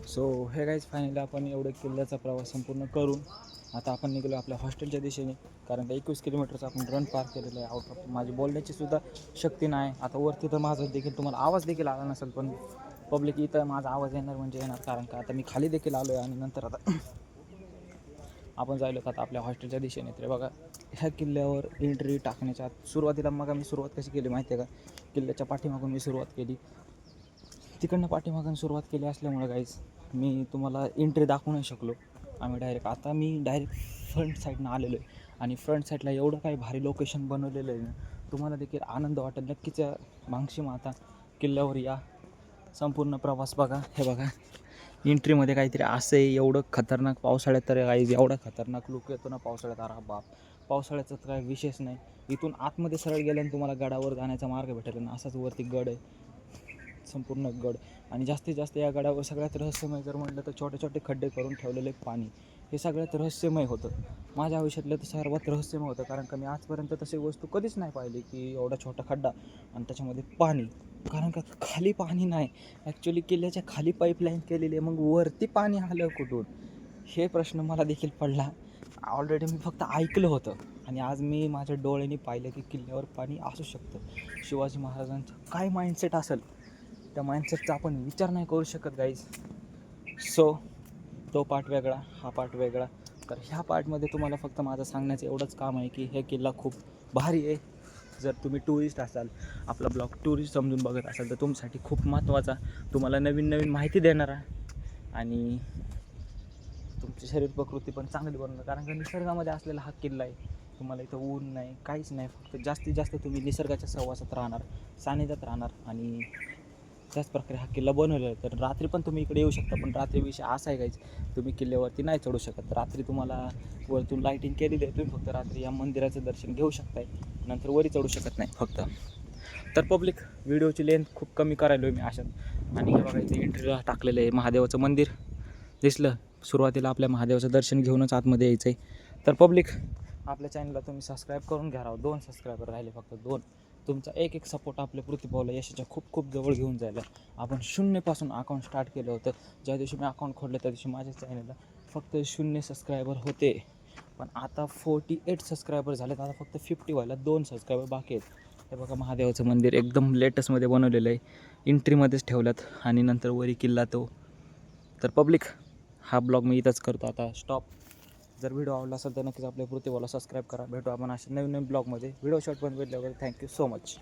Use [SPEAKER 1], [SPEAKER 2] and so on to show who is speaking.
[SPEAKER 1] So हे guys finally आपण एवढं किल्ल्याचा प्रवास संपूर्ण करून आता आपण निघालो आपल्या हॉस्टेलच्या दिशेने. कारण का 21 किलोमीटरचा आपण रन पार केलेलं आहे. आउट ऑफ माझी बोलण्याची सुद्धा शक्ती नाही. आता वरती तर माझं देखील तुम्हाला आवाज देखील आला नसेल, पण पब्लिक इथं माझा आवाज येणार म्हणजे येणार. कारण का आता मी खाली देखील आलो आहे आणि नंतर आता आपण जायलो आता आपल्या हॉस्टेलच्या दिशेने. तर बघा ह्या किल्ल्यावर एंट्री टाकण्याच्या सुरुवातीला मग मी सुरुवात कशी केली माहिती आहे का, किल्ल्याच्या पाठीमागून मी सुरुवात केली. तिकडनं पाठीमागून सुरुवात केली असल्यामुळे गाईज मी तुम्हाला एंट्री दाखवू नाही शकलो. आता मी डायरेक्ट फ्रंट साईडनं आलेलो आहे आणि फ्रंट साईडला एवढं काही भारी लोकेशन बनवलेलं आहे ना, तुम्हाला देखील आनंद वाटेल. नक्कीच मांगशी माता किल्ल्यावर या, संपूर्ण प्रवास बघा. हे बघा एंट्रीमध्ये काहीतरी असं आहे, एवढं खतरनाक पावसाळ्यात तर काही एवढा खतरनाक लुक येतो ना पावसाळ्यात. अरे बाप, पावसाळ्याचा तर काही विशेष नाही. इथून आतमध्ये सरळ गेल्याने तुम्हाला गडावर जाण्याचा मार्ग भेटेल ना, असाच वरती गड आहे, संपूर्ण गड. आणि जास्तीत जास्त या गडावर सगळ्यात रहस्यमय जर म्हटलं तर छोटे छोटे खड्डे करून ठेवलेले पाणी, हे सगळ्यात रहस्यमय होतं. माझ्या आयुष्यातलं तर सर्वात रहस्यमय होतं. कारण का मी आजपर्यंत तशी वस्तू कधीच नाही पाहिली की एवढा छोटा खड्डा आणि त्याच्यामध्ये पाणी. कारण का खाली पाणी नाही, ॲक्च्युली किल्ल्याच्या खाली पाईपलाईन केलेली आहे, मग वरती पाणी आलं कुठून हे प्रश्न मला देखील पडला. ऑलरेडी मी फक्त ऐकलं होतं आणि आज मी माझ्या डोळ्यांनी पाहिलं की किल्ल्यावर पाणी असू शकतं. शिवाजी महाराजांचं काय माइंडसेट असेल, त्या माइंडसेटचा आपण विचार नाही करू शकत गाईज. सो तो पार्ट वेगळा, हा पार्ट वेगळा. तर ह्या पार्टमध्ये तुम्हाला फक्त माझं सांगण्याचं एवढंच काम आहे की हे किल्ला खूप भारी आहे. जर तुम्ही टुरिस्ट असाल, आपला ब्लॉग टुरिस्ट समजून बघत असाल, तर तुमच्यासाठी खूप महत्त्वाचा, तुम्हाला नवीन नवीन माहिती देणारा आणि तुमची शरीर प्रकृती पण चांगली बनवणार. कारण का निसर्गामध्ये असलेला हा किल्ला आहे. तुम्हाला इथं ऊन नाही, काहीच नाही, फक्त जास्तीत जास्त तुम्ही निसर्गाच्या सहवासात राहणार, सानिध्यात राहणार. आणि त्याच प्रकारे हा किल्ला बनवलेला आहे. तर रात्री पण तुम्ही इकडे येऊ शकता, पण रात्री विषय असा आहे गाईज, तुम्ही किल्ल्यावरती नाही चढू शकत. रात्री तुम्हाला वरतून लाईटिंग केलेली आहे, तुम्ही फक्त रात्री या मंदिराचं दर्शन घेऊ शकताय, नंतर वरी चढू शकत नाही फक्त. तर पब्लिक व्हिडिओची लेंथ खूप कमी करायलो मी अशात. आणि हे बघायचं एंट्रीला टाकलेलं आहे महादेवाचं मंदिर दिसलं. सुरुवातीला आपल्या महादेवाचं दर्शन घेऊनच आतमध्ये यायचं आहे. तर पब्लिक आपल्या चॅनलला तुम्ही सबस्क्राईब करून घ्या राव. 2 सबस्क्रायबर राहिले फक्त 2. तुमचा एक सपोर्ट आपल्या पृथ्वीभाऊला यशाच्या खूप खूप जवळ घेऊन जायला. आपण 0पासून अकाउंट स्टार्ट केलं होतं. ज्या दिवशी मी अकाउंट खोललं त्या दिवशी माझ्या चॅनलला फक्त 0 सबस्क्रायबर होते, पण आता 48 सबस्क्रायबर झालेत. आता फक्त 50 व्हायला 2 सबस्क्रायबर बाकी आहेत. हे बघा महादेवाचं मंदिर एकदम लेटेस्टमध्ये बनवलेलं आहे, एंट्रीमध्येच ठेवल्यात आणि नंतर वरी किल्ला तो. तर पब्लिक हा ब्लॉग मी इथंच करतो आता स्टॉप. जर व्हिडिओ आवडला असेल तर नक्कीच आपल्या पृथ्वीभाऊला सबस्क्राईब करा. भेटू आपण अशा नवीन नवीन ब्लॉगमध्ये. व्हिडिओ शॉर्ट पण भेटल्यावर थँक्यू सो मच.